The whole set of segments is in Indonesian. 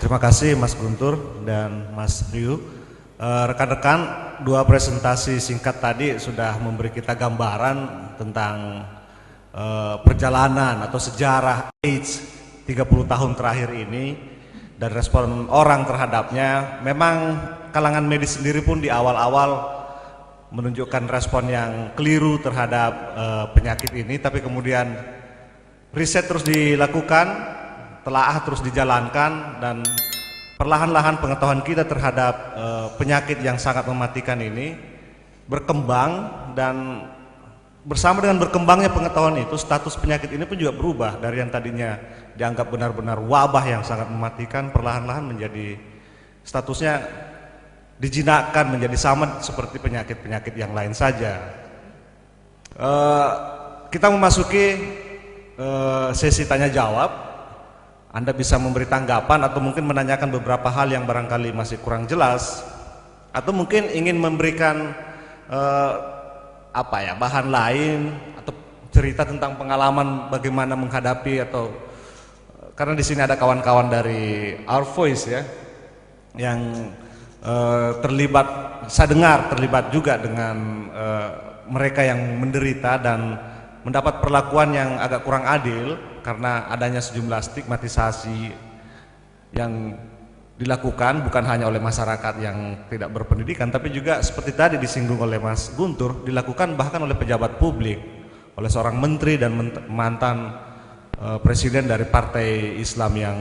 Terima kasih Mas Guntur dan Mas Ryu. Rekan-rekan, dua presentasi singkat tadi sudah memberi kita gambaran tentang perjalanan atau sejarah AIDS 30 tahun terakhir ini dan respon orang terhadapnya. Memang kalangan medis sendiri pun di awal-awal menunjukkan respon yang keliru terhadap penyakit ini, tapi kemudian riset terus dilakukan, telaah terus dijalankan, dan perlahan-lahan pengetahuan kita terhadap penyakit yang sangat mematikan ini berkembang, dan bersama dengan berkembangnya pengetahuan itu, status penyakit ini pun juga berubah dari yang tadinya dianggap benar-benar wabah yang sangat mematikan, perlahan-lahan menjadi statusnya dijinakkan menjadi sama seperti penyakit-penyakit yang lain saja. Kita memasuki sesi tanya jawab. Anda bisa memberi tanggapan atau mungkin menanyakan beberapa hal yang barangkali masih kurang jelas, atau mungkin ingin memberikan bahan lain atau cerita tentang pengalaman bagaimana menghadapi, atau karena di sini ada kawan-kawan dari Our Voice ya yang terlibat, saya dengar terlibat juga dengan mereka yang menderita dan mendapat perlakuan yang agak kurang adil karena adanya sejumlah stigmatisasi yang dilakukan bukan hanya oleh masyarakat yang tidak berpendidikan, tapi juga seperti tadi disinggung oleh Mas Guntur, dilakukan bahkan oleh pejabat publik, oleh seorang menteri dan mantan presiden dari partai Islam yang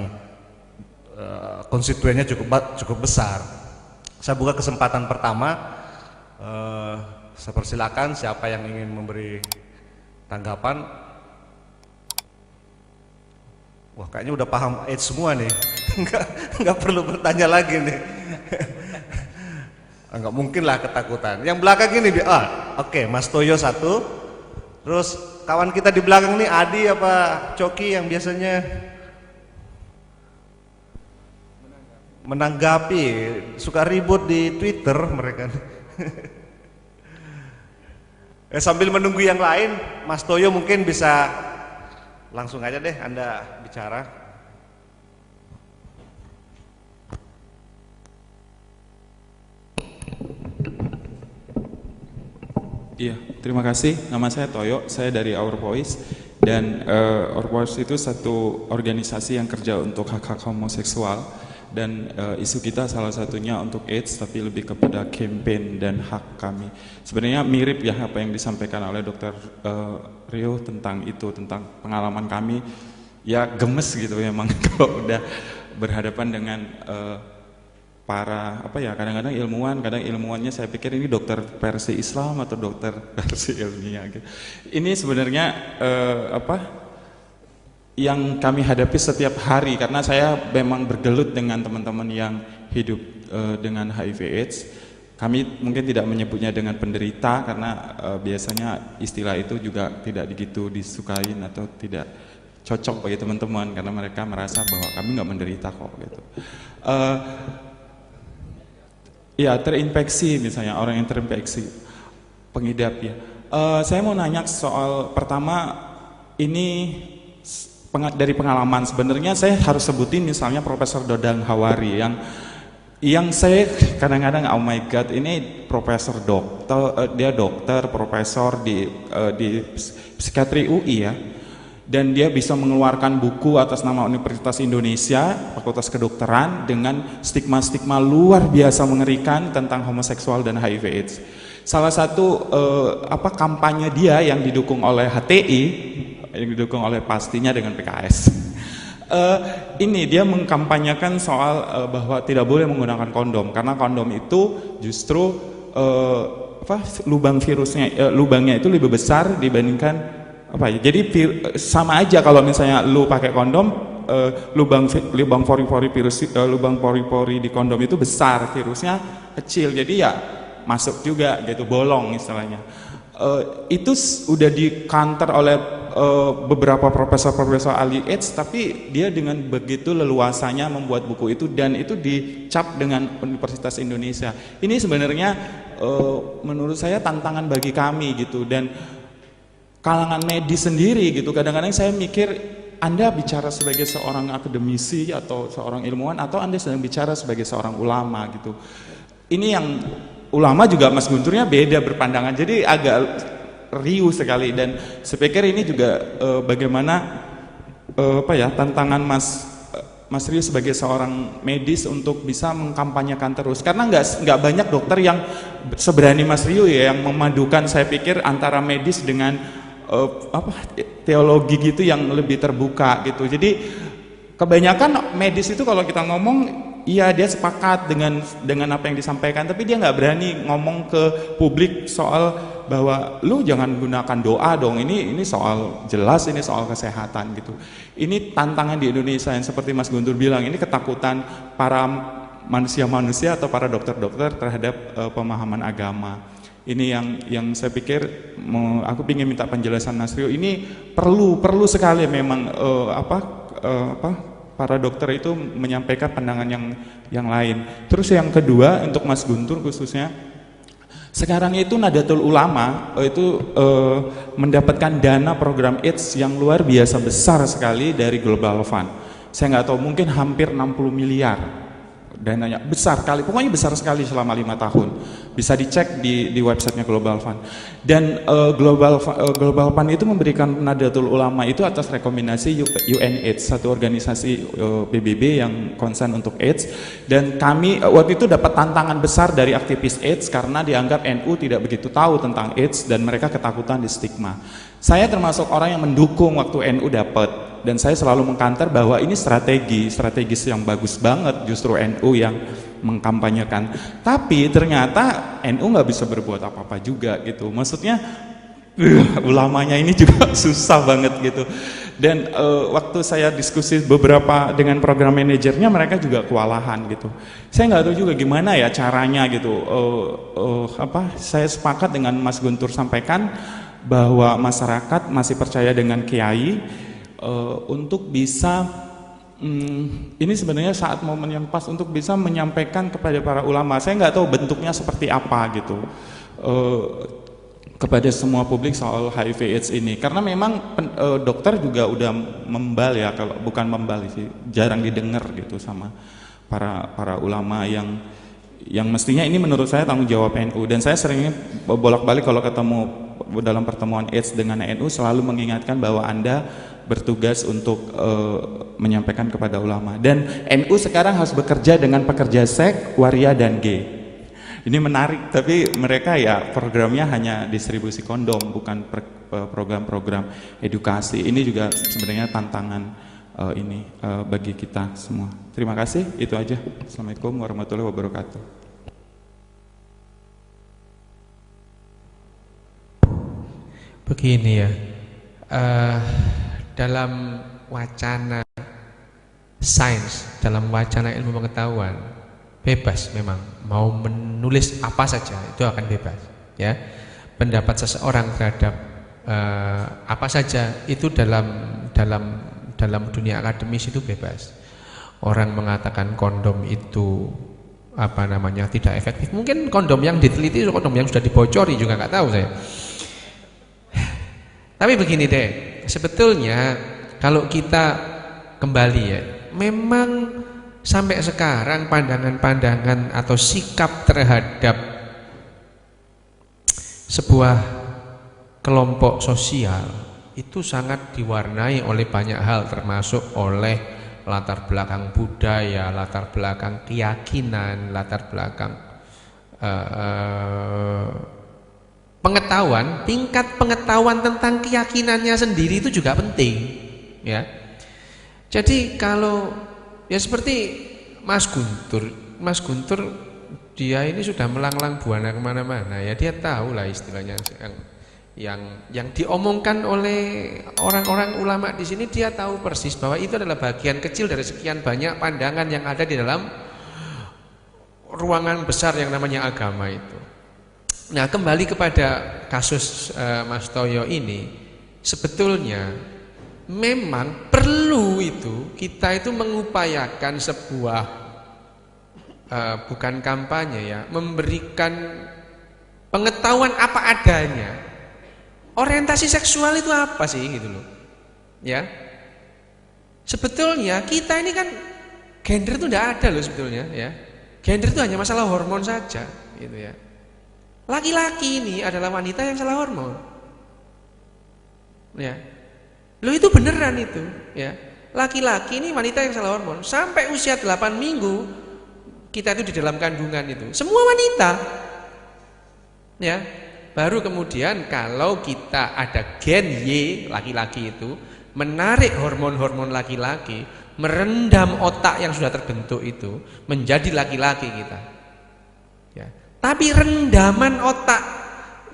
konstituennya cukup besar. Saya buka kesempatan pertama, saya persilakan siapa yang ingin memberi tanggapan. Wah, kayaknya udah paham AIDS semua nih. Nggak perlu bertanya lagi nih. Nggak mungkin lah ketakutan. Yang belakang ini, oke, Mas Toyo satu. Terus kawan kita di belakang nih, Adi apa Coki yang biasanya menanggapi, suka ribut di Twitter mereka. Sambil menunggu yang lain, Mas Toyo mungkin bisa langsung aja deh Anda bicara. Iya, terima kasih. Nama saya Toyo, saya dari Our Voice. Dan Our Voice itu satu organisasi yang kerja untuk hak-hak homoseksual. Dan isu kita salah satunya untuk AIDS, tapi lebih kepada campaign dan hak kami. Sebenarnya mirip ya apa yang disampaikan oleh Dr. Rio tentang itu, tentang pengalaman kami. Ya gemes gitu memang kalau udah berhadapan dengan para kadang-kadang ilmuwan, kadang ilmuwannya saya pikir ini dokter versi Islam atau dokter versi ilmiah gitu. Ini sebenarnya yang kami hadapi setiap hari, karena saya memang bergelut dengan teman-teman yang hidup dengan HIV/AIDS. Kami mungkin tidak menyebutnya dengan penderita karena biasanya istilah itu juga tidak begitu disukain atau tidak cocok bagi teman-teman karena mereka merasa bahwa kami nggak menderita kok gitu. Ya, terinfeksi misalnya, orang yang terinfeksi pengidap ya. Saya mau nanya soal pertama ini dari pengalaman. Sebenarnya saya harus sebutin misalnya Profesor Dodang Hawari yang saya kadang-kadang oh my god, ini profesor dokter, dia dokter profesor di psikiatri UI ya, dan dia bisa mengeluarkan buku atas nama Universitas Indonesia Fakultas Kedokteran dengan stigma-stigma luar biasa mengerikan tentang homoseksual dan HIV/AIDS. Salah satu kampanye dia yang didukung oleh HTI, yang didukung oleh pastinya dengan PKS. Ini dia mengkampanyekan soal bahwa tidak boleh menggunakan kondom karena kondom itu justru lubangnya itu lebih besar dibandingkan jadi sama aja kalau misalnya lu pakai kondom, lubang pori-pori di kondom itu besar, virusnya kecil, jadi ya masuk juga gitu, bolong istilahnya. Itu udah di counter oleh beberapa profesor-profesor ahli AIDS, tapi dia dengan begitu leluasanya membuat buku itu dan itu dicap dengan Universitas Indonesia. Ini sebenarnya menurut saya tantangan bagi kami gitu, dan kalangan medis sendiri gitu. Kadang-kadang saya mikir Anda bicara sebagai seorang akademisi atau seorang ilmuwan, atau Anda sedang bicara sebagai seorang ulama gitu. Ini yang ulama juga Mas Gunturnya beda berpandangan, jadi agak riuh sekali. Dan saya pikir ini juga bagaimana tantangan Mas Rio sebagai seorang medis untuk bisa mengkampanyekan terus, karena nggak banyak dokter yang seberani Mas Rio ya, yang memadukan saya pikir antara medis dengan teologi gitu yang lebih terbuka gitu. Jadi kebanyakan medis itu kalau kita ngomong, iya dia sepakat dengan apa yang disampaikan, tapi dia nggak berani ngomong ke publik soal bahwa lu jangan gunakan doa dong, ini soal jelas, ini soal kesehatan gitu. Ini tantangan di Indonesia yang seperti Mas Guntur bilang, ini ketakutan para manusia-manusia atau para dokter-dokter terhadap pemahaman agama. Ini yang saya pikir aku ingin minta penjelasan Mas Rio. Ini perlu sekali memang para dokter itu menyampaikan pandangan yang lain. Terus yang kedua untuk Mas Guntur khususnya, sekarang itu Nahdlatul Ulama itu mendapatkan dana program AIDS yang luar biasa besar sekali dari Global Fund. Saya nggak tahu, mungkin hampir 60 miliar. Dananya besar kali, pokoknya besar sekali selama 5 tahun. Bisa dicek di websitenya Global Fund. Dan Global Fund itu memberikan Nahdlatul Ulama itu atas rekomendasi UNAIDS, satu organisasi PBB yang concern untuk AIDS. Dan kami waktu itu dapat tantangan besar dari aktivis AIDS karena dianggap NU tidak begitu tahu tentang AIDS dan mereka ketakutan di stigma. Saya termasuk orang yang mendukung waktu NU dapat. Dan saya selalu mengkanter bahwa ini strategis yang bagus banget justru NU yang mengkampanyekan. Tapi ternyata NU nggak bisa berbuat apa-apa juga gitu. Maksudnya ulamanya ini juga susah banget gitu. Dan waktu saya diskusi beberapa dengan program manajernya, mereka juga kewalahan gitu. Saya nggak tahu juga gimana ya caranya gitu. Saya sepakat dengan Mas Guntur sampaikan bahwa masyarakat masih percaya dengan kiai. Untuk bisa ini sebenarnya saat momen yang pas untuk bisa menyampaikan kepada para ulama. Saya nggak tahu bentuknya seperti apa gitu kepada semua publik soal HIV/AIDS ini, karena memang dokter juga udah membal ya, kalau bukan membal sih, jarang didengar gitu sama para ulama yang mestinya ini menurut saya tanggung jawab NU. Dan saya seringnya bolak-balik kalau ketemu dalam pertemuan AIDS dengan NU selalu mengingatkan bahwa Anda bertugas untuk menyampaikan kepada ulama. Dan NU sekarang harus bekerja dengan pekerja seks, waria dan gay. Ini menarik, tapi mereka ya programnya hanya distribusi kondom, bukan program-program edukasi. Ini juga sebenarnya tantangan bagi kita semua. Terima kasih, itu aja. Assalamualaikum warahmatullahi wabarakatuh. Begini ya, dalam wacana sains, dalam wacana ilmu pengetahuan, bebas memang mau menulis apa saja itu akan bebas ya. Pendapat seseorang terhadap apa saja itu dalam dunia akademis itu bebas. Orang mengatakan kondom itu tidak efektif, mungkin kondom yang diteliti kondom yang sudah dibocori juga nggak tahu saya. Tapi begini deh, sebetulnya kalau kita kembali ya, memang sampai sekarang pandangan-pandangan atau sikap terhadap sebuah kelompok sosial itu sangat diwarnai oleh banyak hal, termasuk oleh latar belakang budaya, latar belakang keyakinan, latar belakang pengetahuan. Tingkat pengetahuan tentang keyakinannya sendiri itu juga penting ya. Jadi kalau ya seperti Mas Guntur dia ini sudah melanglang buana kemana-mana ya, dia tahu lah istilahnya yang diomongkan oleh orang-orang ulama di sini, dia tahu persis bahwa itu adalah bagian kecil dari sekian banyak pandangan yang ada di dalam ruangan besar yang namanya agama itu. Nah, kembali kepada kasus Mas Toyo ini, sebetulnya memang perlu itu kita itu mengupayakan sebuah bukan kampanye ya, memberikan pengetahuan apa adanya. Orientasi seksual itu apa sih gitu loh. Ya. Sebetulnya kita ini kan gender itu tidak ada loh sebetulnya ya. Gender itu hanya masalah hormon saja gitu ya. Laki-laki ini adalah wanita yang salah hormon. Ya. Loh itu beneran itu ya. Laki-laki ini wanita yang salah hormon. Sampai usia 8 minggu kita itu di dalam kandungan itu semua wanita. Ya. Baru kemudian kalau kita ada gen Y laki-laki itu menarik hormon-hormon laki-laki, merendam otak yang sudah terbentuk itu menjadi laki-laki kita. Ya. Tapi rendaman otak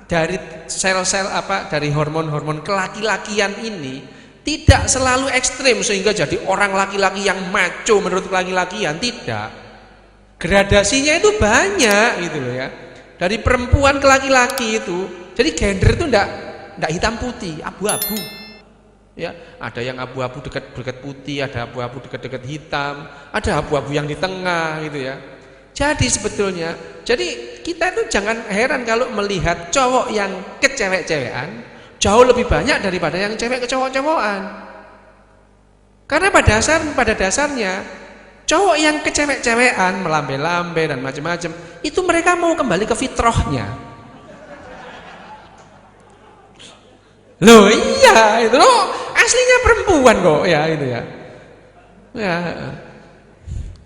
dari sel-sel dari hormon-hormon kelaki-lakian ini tidak selalu ekstrim sehingga jadi orang laki-laki yang maco menurut kelaki-lakian, tidak. Gradasinya itu banyak gitu loh ya. Dari perempuan ke laki-laki itu. Jadi gender itu enggak hitam putih, abu-abu. Ya, ada yang abu-abu dekat putih, ada abu-abu dekat hitam, ada abu-abu yang di tengah gitu ya. Jadi sebetulnya, jadi kita itu jangan heran kalau melihat cowok yang kecewek-cewekan jauh lebih banyak daripada yang cewek kecowok-cowokan. Karena pada dasarnya cowok yang kecewek-cewekan, melambe-lambe dan macam-macam, itu mereka mau kembali ke fitrahnya. Loh iya itu loh aslinya perempuan kok ya itu ya. Ya.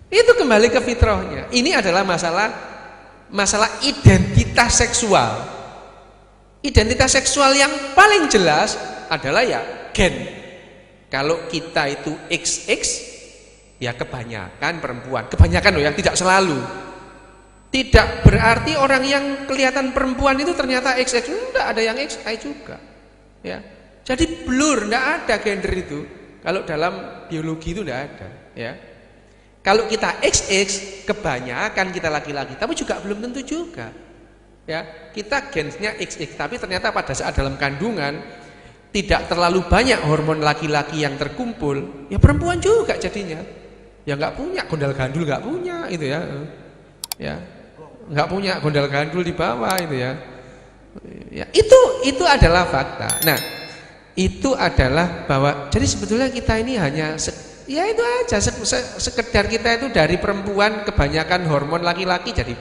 Itu kembali ke fitrahnya. Ini adalah masalah identitas seksual. Identitas seksual yang paling jelas adalah ya gen. Kalau kita itu XX ya kebanyakan perempuan. Kebanyakan loh ya, tidak selalu. Tidak berarti orang yang kelihatan perempuan itu ternyata XX. Enggak, ada yang XY juga. Ya, jadi blur, tidak ada gender itu. Kalau dalam biologi itu tidak ada. Ya, kalau kita XX, kebanyakan kita laki-laki, tapi juga belum tentu juga. Ya, kita gennya XX, tapi ternyata pada saat dalam kandungan tidak terlalu banyak hormon laki-laki yang terkumpul. Ya perempuan juga jadinya. Ya nggak punya gondal gandul, nggak punya itu ya. Ya, nggak punya gondal gandul di bawah itu ya. Ya, itu adalah fakta. Nah, itu adalah bahwa jadi sebetulnya kita ini hanya ya itu aja sekedar kita itu dari perempuan kebanyakan hormon laki-laki jadi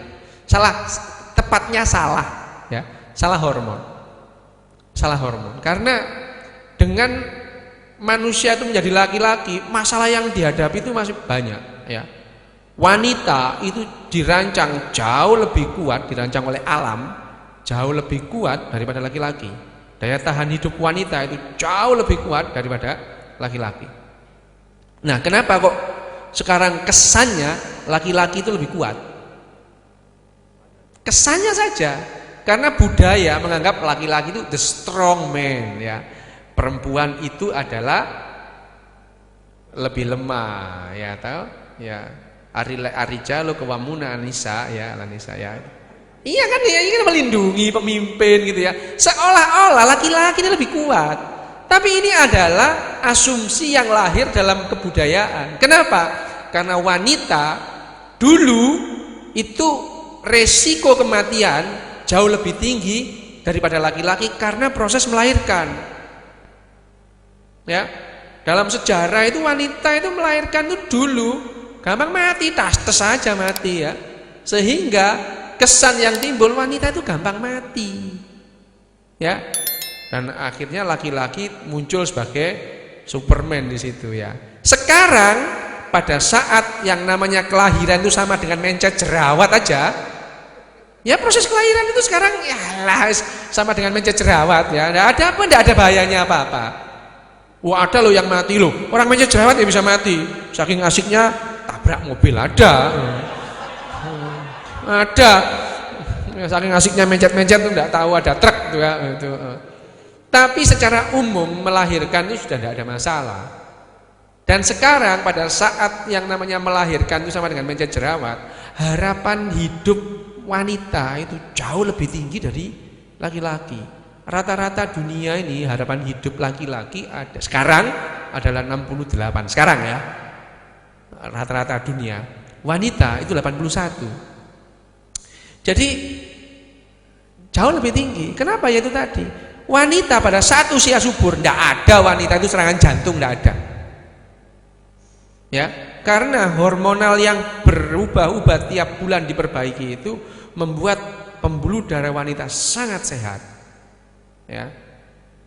tepatnya salah ya, salah hormon karena dengan manusia itu menjadi laki-laki masalah yang dihadapi itu masih banyak ya. Wanita itu dirancang jauh lebih kuat, dirancang oleh alam jauh lebih kuat daripada laki-laki. Daya tahan hidup wanita itu jauh lebih kuat daripada laki-laki. Nah, kenapa kok sekarang kesannya laki-laki itu lebih kuat? Kesannya saja, karena budaya menganggap laki-laki itu the strong man ya. Perempuan itu adalah lebih lemah ya, tahu? Ya. Arijalo kawamuna nisa ya, lanisa ya. Iya kan ya, ini kan melindungi pemimpin gitu ya. Seolah-olah laki-laki ini lebih kuat. Tapi ini adalah asumsi yang lahir dalam kebudayaan. Kenapa? Karena wanita dulu itu resiko kematian jauh lebih tinggi daripada laki-laki karena proses melahirkan. Ya. Dalam sejarah itu wanita itu melahirkan itu dulu gampang mati, tes saja mati ya. Sehingga kesan yang timbul wanita itu gampang mati ya, dan akhirnya laki-laki muncul sebagai Superman di situ ya. Sekarang pada saat yang namanya kelahiran itu sama dengan mencet jerawat aja ya, proses kelahiran itu sekarang ya sama dengan mencet jerawat ya, tidak ada bahayanya apa-apa. Wah ada loh yang mati loh, orang mencet jerawat ya bisa mati saking asiknya tabrak mobil, ada saking asiknya mencet-mencet tuh enggak tahu ada truk tuh ya, itu. Tapi secara umum melahirkan itu sudah tidak ada masalah. Dan sekarang pada saat yang namanya melahirkan itu sama dengan mencet jerawat, harapan hidup wanita itu jauh lebih tinggi dari laki-laki. Rata-rata dunia ini harapan hidup laki-laki ada sekarang adalah 68 sekarang ya. Rata-rata dunia. Wanita itu 81. Jadi jauh lebih tinggi. Kenapa? Ya itu tadi. Wanita pada saat usia subur, tidak ada wanita itu serangan jantung, tidak ada. Ya, karena hormonal yang berubah-ubah tiap bulan diperbaiki itu membuat pembuluh darah wanita sangat sehat. Ya.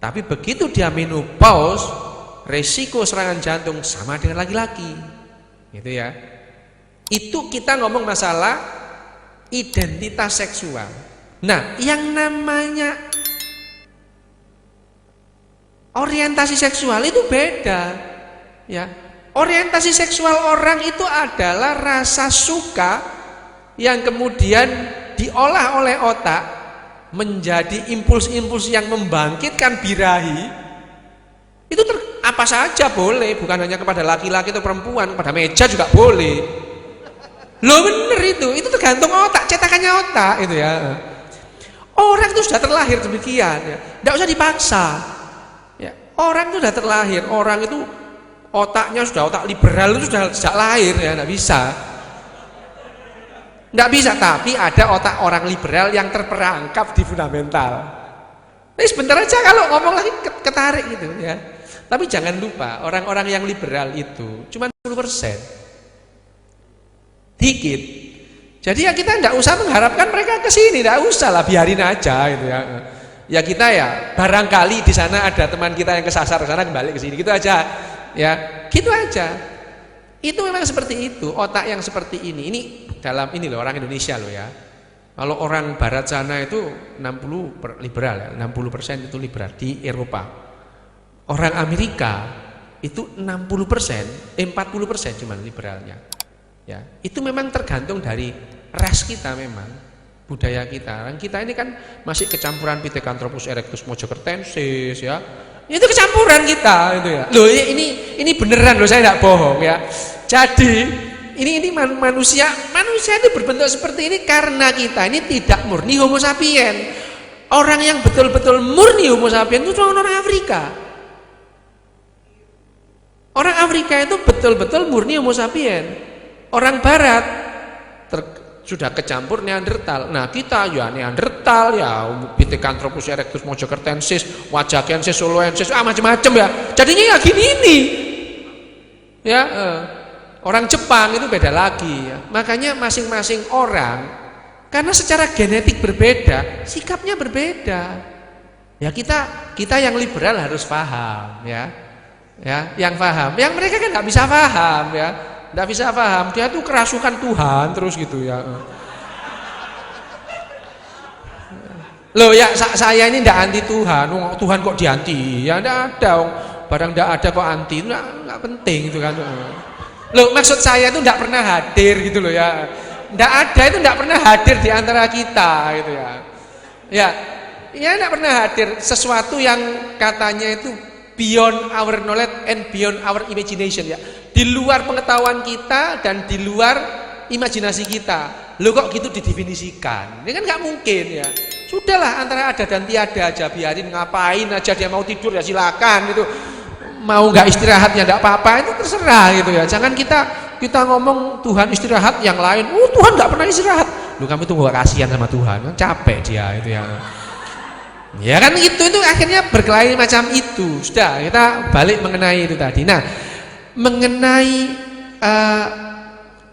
Tapi begitu dia menopause, resiko serangan jantung sama dengan laki-laki. Gitu ya. Itu kita ngomong masalah identitas seksual. Nah, yang namanya orientasi seksual itu beda. Ya. Orientasi seksual orang itu adalah rasa suka yang kemudian diolah oleh otak menjadi impuls-impuls yang membangkitkan birahi. Itu apa saja boleh, bukan hanya kepada laki-laki atau perempuan, pada meja juga boleh. Loh bener itu tergantung otak, cetakannya otak itu ya. Orang itu sudah terlahir demikian ya. Tidak usah dipaksa. Ya, orang itu sudah terlahir, orang itu otaknya sudah otak liberal itu sudah sejak lahir ya, enggak bisa. Enggak bisa, tapi ada otak orang liberal yang terperangkap di fundamental. Nah, sebentar aja kalau ngomong lagi ketarik gitu ya. Tapi jangan lupa orang-orang yang liberal itu cuma 10%. Dikit. Jadi ya kita enggak usah mengharapkan mereka ke sini, enggak usah lah, biarin aja gitu ya. Ya kita ya barangkali di sana ada teman kita yang kesasar ke sana kembali ke sini gitu aja. Ya, gitu aja. Itu memang seperti itu, otak yang seperti ini. Ini dalam ini loh orang Indonesia loh ya. Kalau orang barat sana itu 60 liberal ya, 60% itu liberal di Eropa. Orang Amerika itu 60%, 40% cuma liberalnya. Ya, itu memang tergantung dari ras kita memang, budaya kita. Dan kita ini kan masih kecampuran Pithecanthropus erectus mojokertensis ya. Itu kecampuran kita itu ya. Loh ini beneran loh, saya tidak bohong ya. Jadi ini manusia itu berbentuk seperti ini karena kita ini tidak murni Homo sapien. Orang yang betul-betul murni Homo sapien itu cuma orang Afrika. Orang Afrika itu betul-betul murni Homo sapien. Orang Barat sudah kecampur Neandertal. Nah kita ya Neandertal ya Pithecanthropus erectus mojokertensis, wajakensis, soloensis, macam-macam ya. Jadinya ya gini ini. Ya, orang Jepang itu beda lagi ya. Makanya masing-masing orang karena secara genetik berbeda, sikapnya berbeda. Ya kita yang liberal harus paham ya. Ya, yang paham. Yang mereka kan nggak bisa paham ya. Nggak bisa paham, dia tuh kerasukan Tuhan terus gitu ya. Loh ya saya ini ndak anti Tuhan, Tuhan kok dianti? Ya ndak ada, barang ndak ada kok anti, nggak penting itu kan. Loh maksud saya itu ndak pernah hadir gitu loh ya, ndak ada itu ndak pernah hadir di antara kita gitu ya. Ya ndak pernah hadir sesuatu yang katanya itu beyond our knowledge and beyond our imagination ya. Di luar pengetahuan kita dan di luar imajinasi kita. Loh kok gitu didefinisikan? Ini kan nggak mungkin ya. Sudahlah antara ada dan tiada aja, biarin, ngapain aja, dia mau tidur ya silakan gitu. Mau nggak istirahat ya nggak apa-apa, itu terserah gitu ya. Jangan kita ngomong Tuhan istirahat yang lain. Tuhan nggak pernah istirahat. Loh kamu tuh gak kasihan sama Tuhan, kan capek dia itu ya. Ya kan itu akhirnya berkelahi macam itu. Sudah, kita balik mengenai itu tadi. Nah, mengenai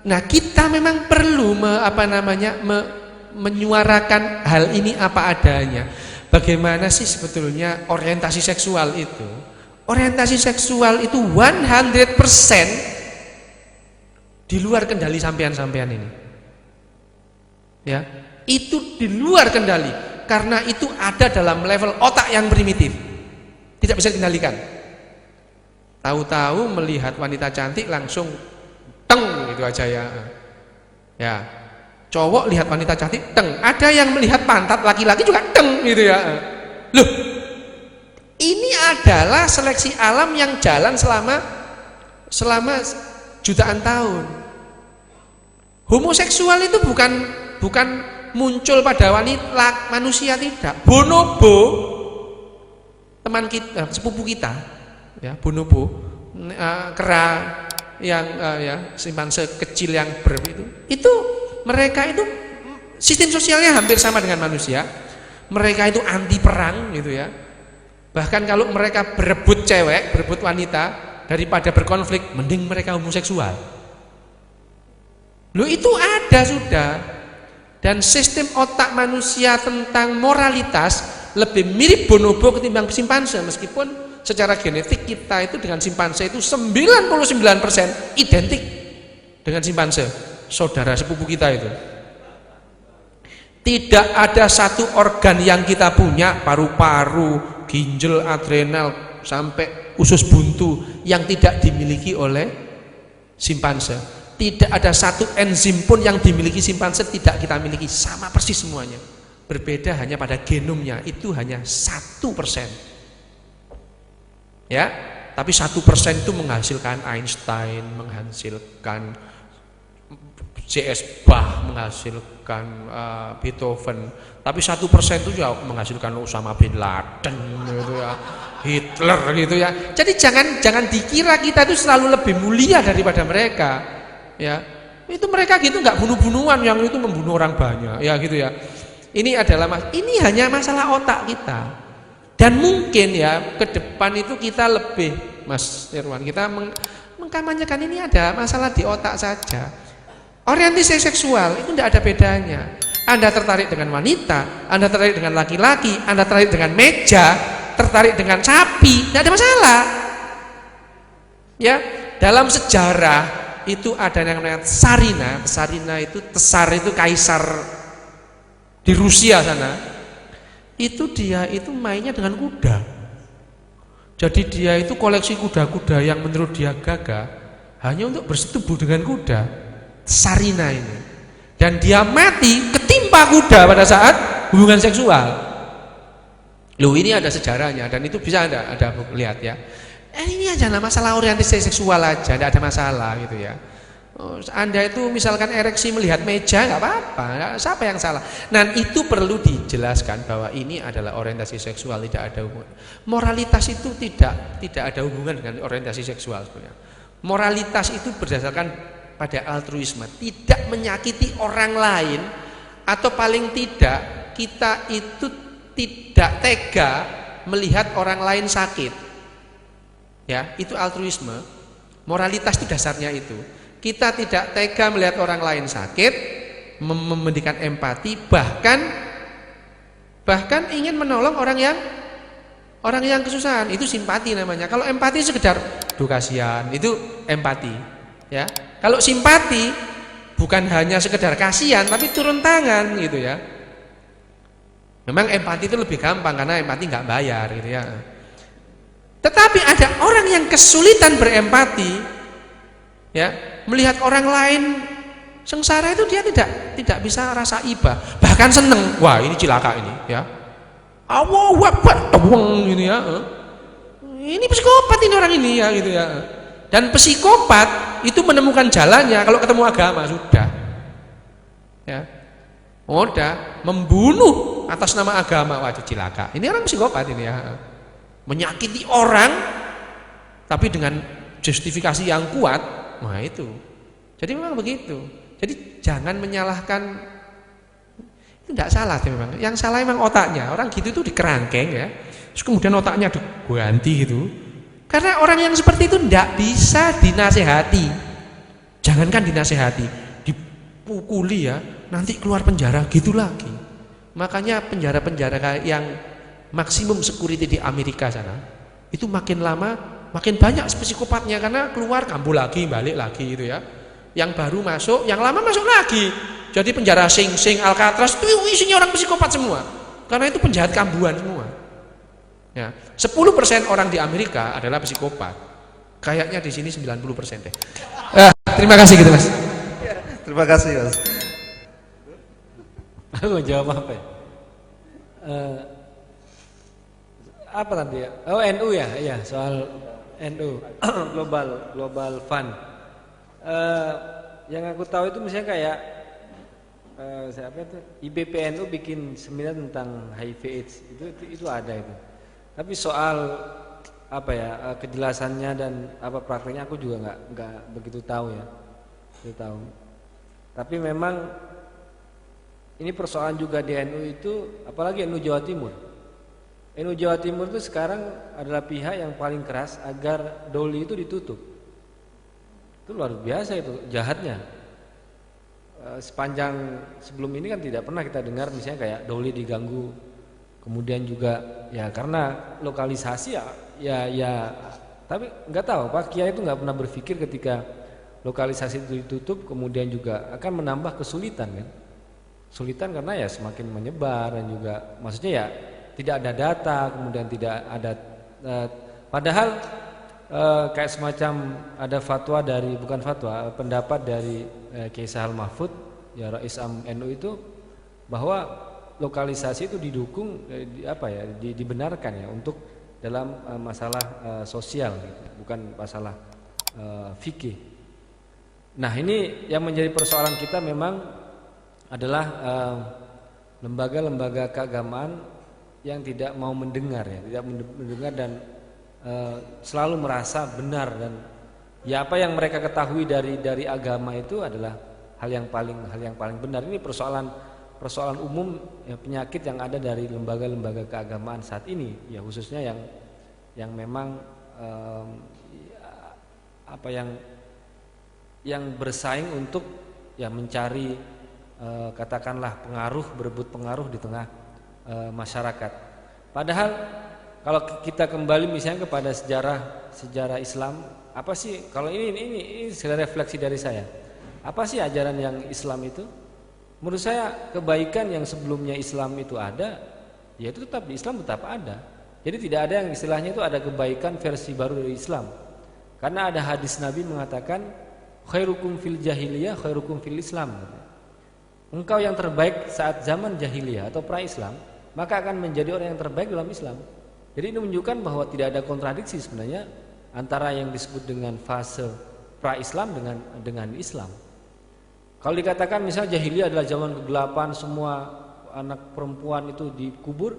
nah kita memang perlu menyuarakan hal ini apa adanya. Bagaimana sih sebetulnya orientasi seksual itu? Orientasi seksual itu 100% di luar kendali sampean-sampean ini. Ya, itu di luar kendali karena itu ada dalam level otak yang primitif. Tidak bisa dikendalikan. Tahu-tahu melihat wanita cantik langsung teng gitu aja ya. Ya. Cowok lihat wanita cantik teng. Ada yang melihat pantat laki-laki juga teng gitu ya. Loh. Ini adalah seleksi alam yang jalan selama jutaan tahun. Homoseksual itu bukan muncul pada wanita manusia, tidak. Bonobo teman kita, sepupu kita ya, bonobo kera yang simpanse kecil yang itu mereka itu sistem sosialnya hampir sama dengan manusia. Mereka itu anti perang gitu ya. Bahkan kalau mereka berebut cewek, berebut wanita daripada berkonflik, mending mereka homoseksual. Loh itu ada sudah. Dan sistem otak manusia tentang moralitas lebih mirip bonobo ketimbang simpanse, meskipun secara genetik kita itu dengan simpanse itu 99% identik dengan simpanse, saudara sepupu kita itu. Tidak ada satu organ yang kita punya, paru-paru, ginjal, adrenal, sampai usus buntu yang tidak dimiliki oleh simpanse. Tidak ada satu enzim pun yang dimiliki simpanse tidak kita miliki, sama persis semuanya. Berbeda hanya pada genomnya, itu hanya 1%. Ya, tapi 1% itu menghasilkan Einstein, menghasilkan C.S. Bach, menghasilkan Beethoven. Tapi 1% itu juga menghasilkan Osama bin Laden, gitu ya, Hitler, gitu ya. Jadi jangan dikira kita itu selalu lebih mulia daripada mereka. Ya, itu mereka gitu nggak bunuh-bunuhan, yang itu membunuh orang banyak, ya gitu ya. Ini hanya masalah otak kita. Dan mungkin ya ke depan itu kita lebih, Mas Irwan, kita mengkampanyekan ini ada masalah di otak saja. Orientasi seksual itu tidak ada bedanya. Anda tertarik dengan wanita, Anda tertarik dengan laki-laki, Anda tertarik dengan meja, tertarik dengan sapi, tidak ada masalah. Ya, dalam sejarah itu ada yang namanya Tsarina. Tsarina itu, Tsar itu kaisar di Rusia sana. Itu dia itu mainnya dengan kuda. Jadi dia itu koleksi kuda-kuda yang menurut dia gagah hanya untuk bersetubuh dengan kuda. Tsarina ini. Dan dia mati ketimpa kuda pada saat hubungan seksual. Loh, ini ada sejarahnya dan itu bisa ada lihat ya. Ini aja masalah orientasi seksual aja, tidak ada masalah gitu ya. Anda itu misalkan ereksi melihat meja nggak apa-apa, siapa yang salah? Nah itu perlu dijelaskan bahwa ini adalah orientasi seksual, tidak ada hubungan. Moralitas itu tidak ada hubungan dengan orientasi seksual sebenarnya. Moralitas itu berdasarkan pada altruisme, tidak menyakiti orang lain, atau paling tidak kita itu tidak tega melihat orang lain sakit. Ya, itu altruisme. Moralitas itu dasarnya itu. Kita tidak tega melihat orang lain sakit, memberikan empati, bahkan ingin menolong orang yang kesusahan. Itu simpati namanya. Kalau empati sekedar duh kasihan, itu empati. Ya. Kalau simpati bukan hanya sekedar kasihan, tapi turun tangan gitu ya. Memang empati itu lebih gampang karena empati nggak bayar gitu ya. Tetapi ada orang yang kesulitan berempati, ya, melihat orang lain sengsara itu dia tidak bisa rasa iba, bahkan seneng. Wah ini cilaka ini, ya. Allahu Akbar, ini ya. Ini psikopat ini orang ini ya, gitu ya. Dan psikopat itu menemukan jalannya kalau ketemu agama sudah, ya. Udah membunuh atas nama agama, wah itu cilaka. Ini orang psikopat ini ya. Menyakiti orang tapi dengan justifikasi yang kuat, nah itu. Jadi memang begitu. Jadi jangan menyalahkan, itu tidak salah memang. Yang salah memang otaknya. Orang gitu itu dikerangkeng ya. Terus kemudian otaknya diganti gitu. Karena orang yang seperti itu tidak bisa dinasehati. Jangankan dinasehati, dipukuli ya, nanti keluar penjara gitu lagi. Makanya penjara-penjara yang maksimum security di Amerika sana itu makin lama makin banyak psikopatnya, karena keluar kambuh lagi, balik lagi gitu ya. Yang baru masuk, yang lama masuk lagi. Jadi penjara Sing Sing, Alcatraz itu isinya orang psikopat semua. Karena itu penjahat kambuhan semua. Ya, 10% orang di Amerika adalah psikopat. Kayaknya di sini 90% deh. Terima kasih gitu Mas. Terima kasih Mas. Aku jawab apa ya? Apa tadi ya? Oh NU ya, iya soal NU global fund. Yang aku tahu itu misalnya kayak siapa itu IPPNU bikin seminar tentang HIV/AIDS itu ada itu. Tapi soal apa ya kejelasannya dan apa prakteknya aku juga nggak begitu tahu ya, begitu tahu. Tapi memang ini persoalan juga di NU itu, apalagi NU Jawa Timur. NU Jawa Timur itu sekarang adalah pihak yang paling keras agar Doli itu ditutup. Itu luar biasa, itu jahatnya. Sepanjang sebelum ini kan tidak pernah kita dengar misalnya kayak Doli diganggu. Kemudian juga ya karena lokalisasi ya tapi nggak tahu Pak Kiai itu nggak pernah berpikir ketika lokalisasi itu ditutup kemudian juga akan menambah kesulitan kan. Sulitan karena ya semakin menyebar dan juga maksudnya ya tidak ada data, kemudian tidak ada padahal kayak semacam ada fatwa dari, bukan fatwa, pendapat dari Kiai Sahal Mahfud ya Rais Am NU itu bahwa lokalisasi itu didukung dibenarkan ya untuk dalam masalah sosial gitu, bukan masalah fikih. Nah, ini yang menjadi persoalan kita memang adalah lembaga-lembaga keagamaan yang tidak mau mendengar ya, tidak mendengar dan selalu merasa benar, dan ya apa yang mereka ketahui dari agama itu adalah hal yang paling benar. Ini persoalan umum ya, penyakit yang ada dari lembaga-lembaga keagamaan saat ini ya, khususnya yang memang yang bersaing untuk ya mencari katakanlah berebut pengaruh di tengah masyarakat. Padahal kalau kita kembali misalnya kepada sejarah Islam, apa sih kalau ini sekedar refleksi dari saya. Apa sih ajaran yang Islam itu? Menurut saya kebaikan yang sebelumnya Islam itu ada, ya itu tetap di Islam tetap ada. Jadi tidak ada yang istilahnya itu ada kebaikan versi baru dari Islam. Karena ada hadis Nabi mengatakan khairukum fil jahiliyah khairukum fil Islam. Engkau yang terbaik saat zaman jahiliyah atau pra-Islam, maka akan menjadi orang yang terbaik dalam Islam. Jadi ini menunjukkan bahwa tidak ada kontradiksi sebenarnya antara yang disebut dengan fase pra-Islam dengan Islam. Kalau dikatakan misalnya jahiliyah adalah zaman kegelapan, semua anak perempuan itu dikubur,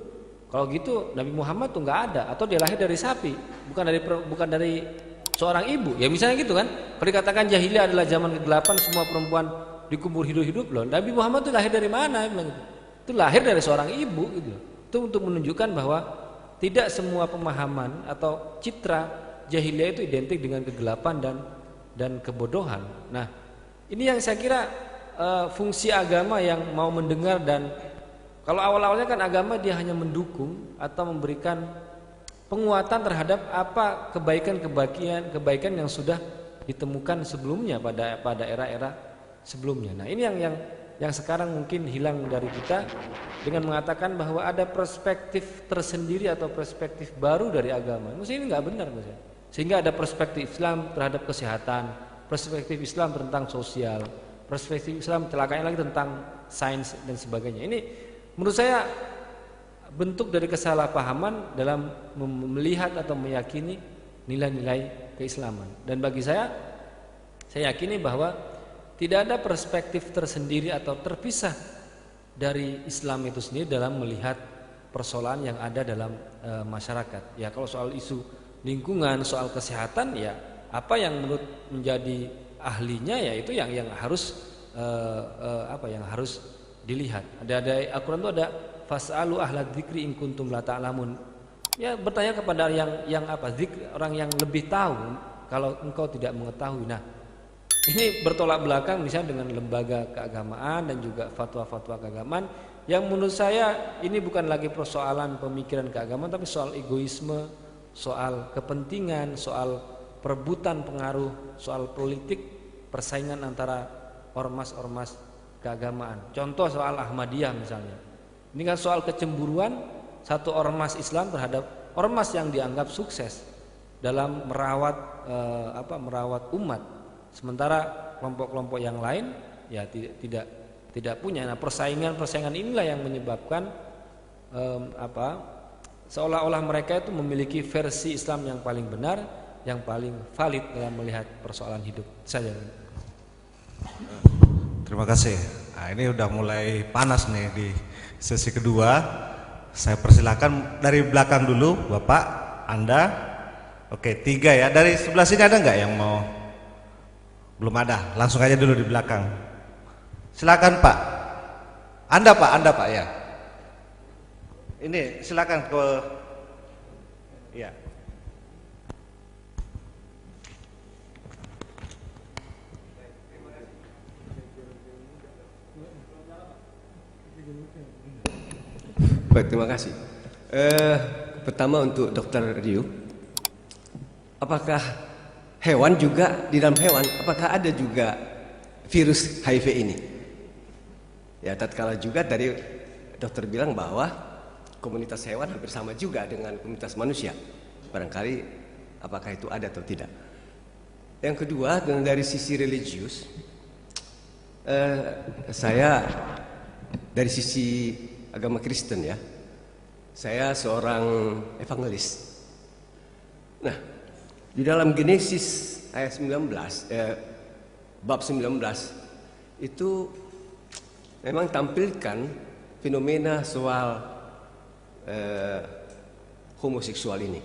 kalau gitu Nabi Muhammad tuh nggak ada, atau dia lahir dari sapi, bukan dari seorang ibu. Ya misalnya gitu kan. Kalau dikatakan jahiliyah adalah zaman kegelapan, semua perempuan dikubur hidup-hidup, loh Nabi Muhammad tuh lahir dari mana? Itu lahir dari seorang ibu gitu. Itu untuk menunjukkan bahwa tidak semua pemahaman atau citra jahiliyah itu identik dengan kegelapan dan kebodohan. Nah, ini yang saya kira fungsi agama yang mau mendengar, dan kalau awal-awalnya kan agama dia hanya mendukung atau memberikan penguatan terhadap apa kebaikan yang sudah ditemukan sebelumnya pada era-era sebelumnya. Nah, ini yang sekarang mungkin hilang dari kita dengan mengatakan bahwa ada perspektif tersendiri atau perspektif baru dari agama. Maksudnya ini nggak benar maksudnya. Sehingga ada perspektif Islam terhadap kesehatan, perspektif Islam tentang sosial, perspektif Islam celakanya lagi tentang sains dan sebagainya. Ini menurut saya bentuk dari kesalahpahaman dalam melihat atau meyakini nilai-nilai keislaman. Dan bagi saya yakini bahwa tidak ada perspektif tersendiri atau terpisah dari Islam itu sendiri dalam melihat persoalan yang ada dalam masyarakat. Ya kalau soal isu lingkungan, soal kesehatan, ya apa yang menurut menjadi ahlinya ya itu yang harus yang harus dilihat. Ada Al-Qur'an itu ada fas'alu ahla dzikri in kuntum la ta'lamun. Ya bertanya kepada yang orang yang lebih tahu kalau engkau tidak mengetahui. Nah, ini bertolak belakang misalnya dengan lembaga keagamaan dan juga fatwa-fatwa keagamaan yang menurut saya ini bukan lagi persoalan pemikiran keagamaan, tapi soal egoisme, soal kepentingan, soal perebutan pengaruh, soal politik, persaingan antara ormas-ormas keagamaan. Contoh soal Ahmadiyah misalnya. Ini kan soal kecemburuan satu ormas Islam terhadap ormas yang dianggap sukses dalam merawat umat. Sementara kelompok-kelompok yang lain ya tidak punya. Nah, persaingan inilah yang menyebabkan seolah-olah mereka itu memiliki versi Islam yang paling benar, yang paling valid dalam melihat persoalan hidup saja. Terima kasih. Nah, ini udah mulai panas nih di sesi kedua. Saya persilakan dari belakang dulu, Bapak, Anda. Oke, 3 ya. Dari sebelah sini ada nggak yang mau? Belum ada. Langsung aja dulu di belakang. Silakan Pak. Anda Pak ya. Ini silakan ke Iya. Baik, terima kasih. Pertama untuk Dr. Ryu, apakah hewan juga di dalam hewan, apakah ada juga virus HIV ini? Ya, tatkala juga tadi dokter bilang bahwa komunitas hewan hampir sama juga dengan komunitas manusia. Barangkali apakah itu ada atau tidak? Yang kedua, dari sisi religius, saya dari sisi agama Kristen ya, saya seorang evangelis. Nah, di dalam Genesis ayat 19, bab 19 itu memang tampilkan fenomena soal homoseksual ini.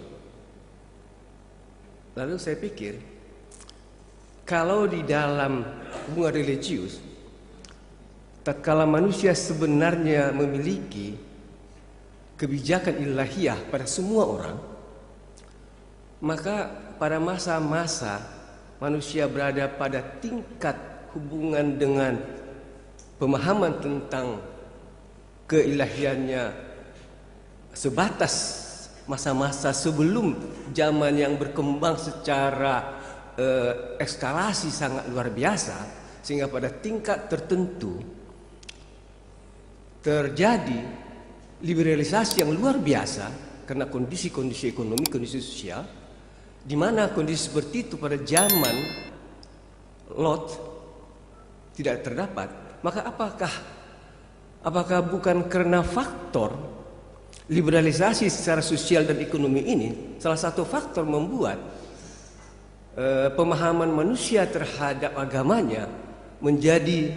Lalu saya pikir, kalau di dalam hubungan religius, tatkala manusia sebenarnya memiliki kebijakan ilahiyah pada semua orang, maka pada masa-masa manusia berada pada tingkat hubungan dengan pemahaman tentang keilahiannya sebatas masa-masa sebelum zaman yang berkembang secara eskalasi sangat luar biasa, sehingga pada tingkat tertentu terjadi liberalisasi yang luar biasa karena kondisi-kondisi ekonomi, kondisi sosial, di mana kondisi seperti itu pada zaman Lot tidak terdapat. Maka apakah bukan karena faktor liberalisasi secara sosial dan ekonomi ini salah satu faktor membuat pemahaman manusia terhadap agamanya menjadi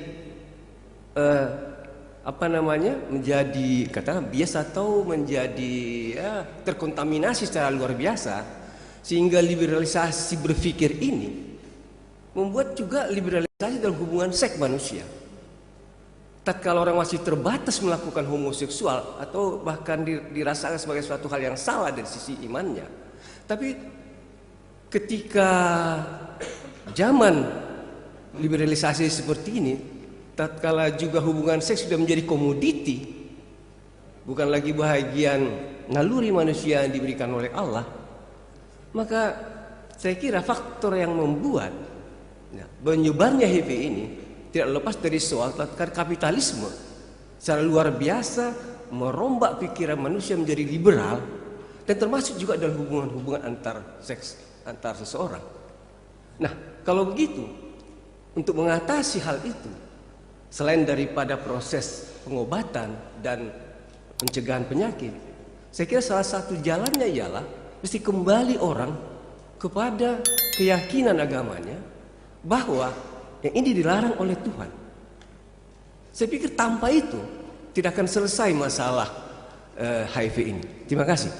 menjadi katakan biasa atau menjadi terkontaminasi secara luar biasa, sehingga liberalisasi berpikir ini membuat juga liberalisasi dalam hubungan seks manusia. Tatkala orang masih terbatas melakukan homoseksual atau bahkan dirasakan sebagai suatu hal yang salah dari sisi imannya, tapi ketika zaman liberalisasi seperti ini, tatkala juga hubungan seks sudah menjadi komoditi, bukan lagi bahagian naluri manusia yang diberikan oleh Allah, maka saya kira faktor yang membuat menyebarnya HIV ini tidak lepas dari soal tatkala kapitalisme secara luar biasa merombak pikiran manusia menjadi liberal, dan termasuk juga dalam hubungan-hubungan antar seks antar seseorang. Nah, kalau begitu, untuk mengatasi hal itu, selain daripada proses pengobatan dan pencegahan penyakit, saya kira salah satu jalannya ialah mesti kembali orang kepada keyakinan agamanya bahwa yang ini dilarang oleh Tuhan. Saya pikir tanpa itu tidak akan selesai masalah HIV ini. Terima kasih.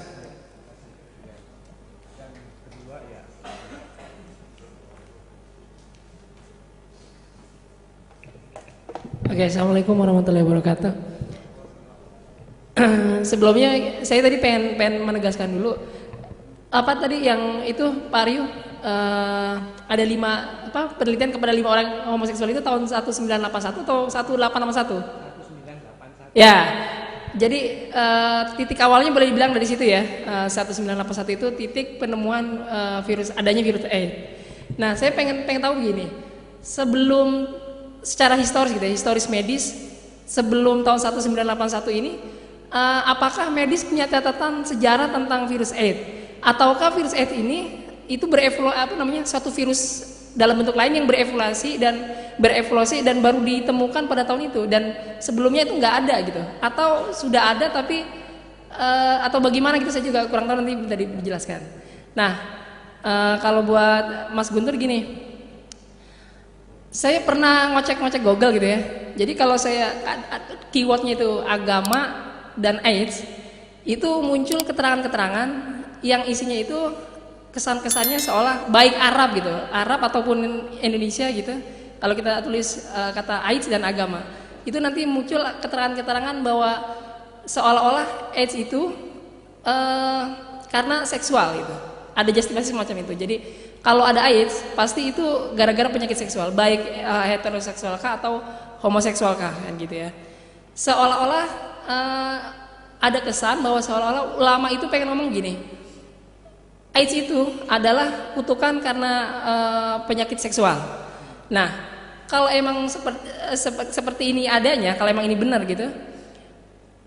Oke, assalamualaikum warahmatullahi wabarakatuh. Sebelumnya saya tadi pengen menegaskan dulu apa tadi yang itu Pak Aryu, ada 5 penelitian kepada 5 orang homoseksual itu tahun 1981 atau 1861? 1981. Ya, jadi titik awalnya boleh dibilang dari situ ya. 1981 itu titik penemuan adanya virus AIDS. Nah, saya pengen tahu begini, sebelum secara historis gitu ya, historis medis sebelum tahun 1981 ini, apakah medis punya catatan sejarah tentang virus AIDS, ataukah virus AIDS ini itu suatu virus dalam bentuk lain yang berevolusi dan baru ditemukan pada tahun itu, dan sebelumnya itu nggak ada gitu, atau sudah ada tapi atau bagaimana gitu, saya juga kurang tahu, nanti bisa dijelaskan. Nah, kalau buat Mas Guntur gini, saya pernah ngecek Google gitu ya. Jadi kalau saya keywordnya itu agama dan AIDS, itu muncul keterangan-keterangan yang isinya itu kesan-kesannya seolah baik Arab gitu, Arab ataupun Indonesia gitu. Kalau kita tulis kata AIDS dan agama, itu nanti muncul keterangan-keterangan bahwa seolah-olah AIDS itu karena seksual itu. Ada justifikasi semacam itu. Jadi kalau ada AIDS pasti itu gara-gara penyakit seksual, baik heteroseksual kah atau homoseksual kah, kan gitu ya. Seolah-olah ada kesan bahwa seolah-olah ulama itu pengen ngomong gini, AIDS itu adalah kutukan karena penyakit seksual. Nah, kalau emang seperti ini adanya, kalau emang ini benar gitu,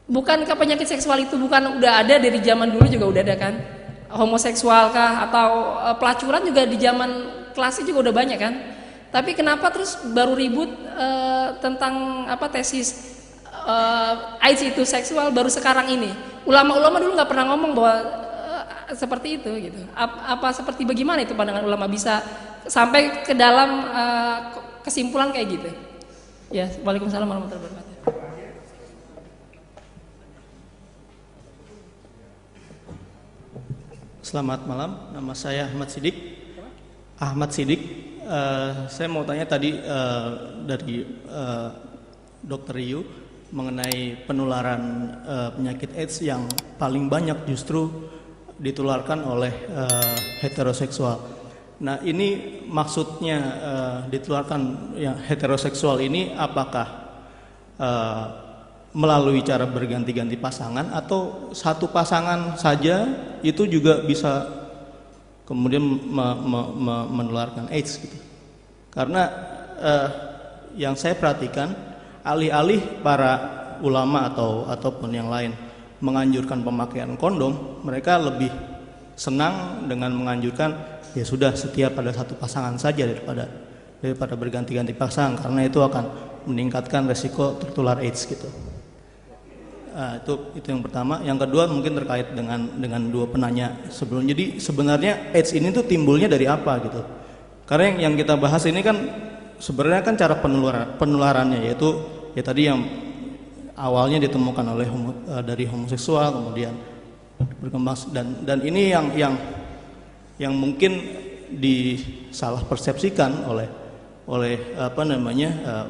bukankah penyakit seksual itu bukan udah ada dari zaman dulu juga udah ada kan? Homoseksual kah atau pelacuran juga di zaman klasik juga udah banyak kan? Tapi kenapa terus baru ribut tentang apa tesis AIDS itu seksual baru sekarang ini? Ulama-ulama dulu nggak pernah ngomong bahwa seperti itu gitu. Apa seperti bagaimana itu pandangan ulama bisa sampai ke dalam kesimpulan kayak gitu? Ya, waalaikumsalam warahmatullahi wabarakatuh. Selamat malam, nama saya Ahmad Sidik. Saya mau tanya tadi dari Dr. Ryu mengenai penularan penyakit AIDS yang paling banyak justru ditularkan oleh heteroseksual. Nah, ini maksudnya ditularkan yang heteroseksual ini apakah melalui cara berganti-ganti pasangan atau satu pasangan saja itu juga bisa kemudian menularkan AIDS gitu. Karena yang saya perhatikan alih-alih para ulama ataupun yang lain menganjurkan pemakaian kondom, mereka lebih senang dengan menganjurkan ya sudah setia pada satu pasangan saja daripada berganti-ganti pasangan, karena itu akan meningkatkan resiko tertular AIDS gitu. Itu yang pertama. Yang kedua mungkin terkait dengan dua penanya sebelum. Jadi sebenarnya AIDS ini tuh timbulnya dari apa gitu? Karena yang kita bahas ini kan sebenarnya kan cara penularannya, yaitu ya tadi yang awalnya ditemukan oleh dari homoseksual kemudian berkembang dan ini yang mungkin disalah persepsikan oleh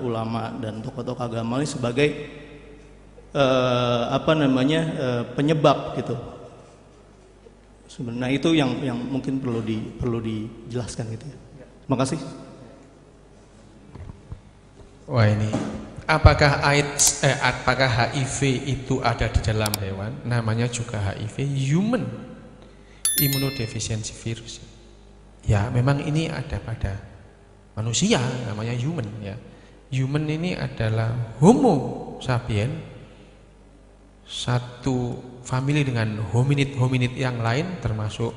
ulama dan tokoh-tokoh agama ini sebagai penyebab gitu. Sebenarnya itu yang mungkin perlu dijelaskan gitu ya. Terima kasih. Wah, ini apakah AIDS apakah HIV itu ada di dalam hewan? Namanya juga HIV, human immunodeficiency virus. Ya, memang ini ada pada manusia, namanya human ya. Human ini adalah Homo sapiens, satu famili dengan hominid yang lain, termasuk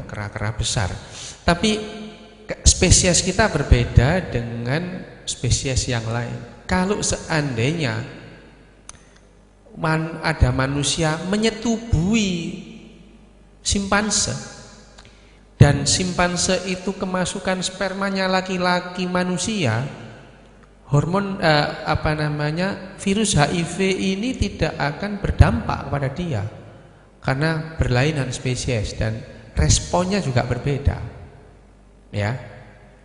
kera-kera besar. Tapi spesies kita berbeda dengan spesies yang lain. Kalau seandainya ada manusia menyetubui simpanse dan simpanse itu kemasukan spermanya laki-laki manusia, hormon virus HIV ini tidak akan berdampak kepada dia karena berlainan spesies dan responnya juga berbeda. Ya.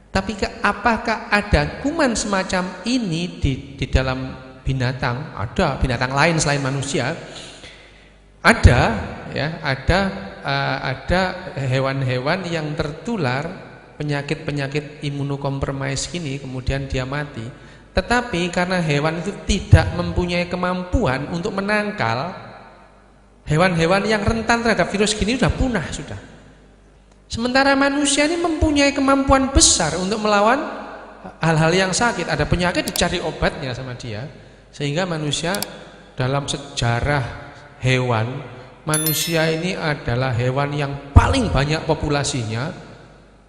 Tapi apakah ada kuman semacam ini di dalam binatang? Ada binatang lain selain manusia. Ada ya, ada hewan-hewan yang tertular penyakit-penyakit imunokompromis ini kemudian dia mati. Tetapi karena hewan itu tidak mempunyai kemampuan untuk menangkal, hewan-hewan yang rentan terhadap virus gini sudah punah sudah. Sementara manusia ini mempunyai kemampuan besar untuk melawan hal-hal yang sakit. Ada penyakit dicari obatnya sama dia. Sehingga manusia dalam sejarah hewan, manusia ini adalah hewan yang paling banyak populasinya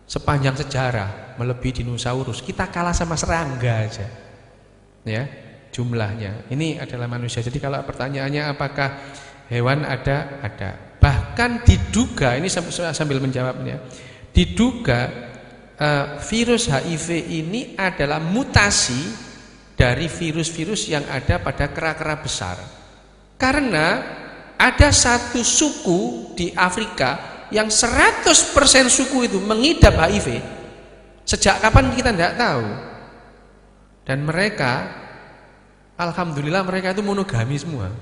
sepanjang sejarah, melebihi dinosaurus. Kita kalah sama serangga aja. Ya, jumlahnya. Ini adalah manusia. Jadi kalau pertanyaannya apakah hewan ada? Ada. Bahkan diduga, ini sambil menjawabnya, diduga virus HIV ini adalah mutasi dari virus-virus yang ada pada kera-kera besar. Karena ada satu suku di Afrika yang 100% suku itu mengidap HIV. Sejak kapan kita tidak tahu. Dan mereka, alhamdulillah mereka itu monogami semua.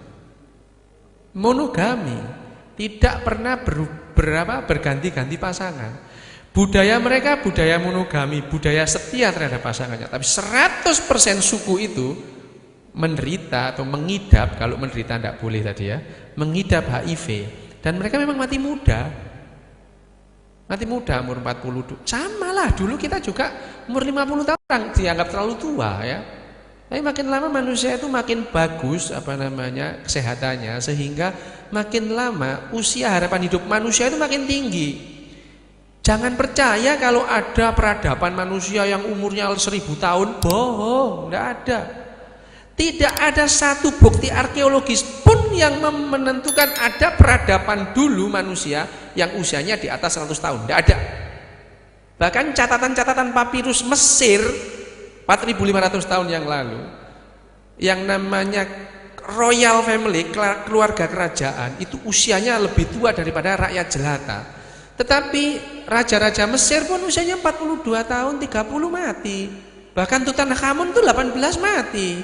Monogami. tidak pernah berganti-ganti pasangan. Budaya mereka budaya monogami, budaya setia terhadap pasangannya. Tapi 100% suku itu menderita atau mengidap, kalau menderita tidak boleh tadi ya, mengidap HIV, dan mereka memang mati muda. Mati muda umur 40. Sama lah, dulu kita juga umur 50 tahun dianggap terlalu tua ya. Tapi makin lama manusia itu makin bagus kesehatannya, sehingga makin lama usia harapan hidup manusia itu makin tinggi. Jangan percaya kalau ada peradaban manusia yang umurnya 1000 tahun, bohong, tidak ada. Tidak ada satu bukti arkeologis pun yang menentukan ada peradaban dulu manusia yang usianya di atas 100 tahun, tidak ada. Bahkan catatan-catatan papirus Mesir 4.500 tahun yang lalu, yang namanya royal family, keluarga kerajaan, itu usianya lebih tua daripada rakyat jelata. Tetapi raja-raja Mesir pun usianya 42 tahun, 30 mati. Bahkan Tutankhamun itu 18 mati.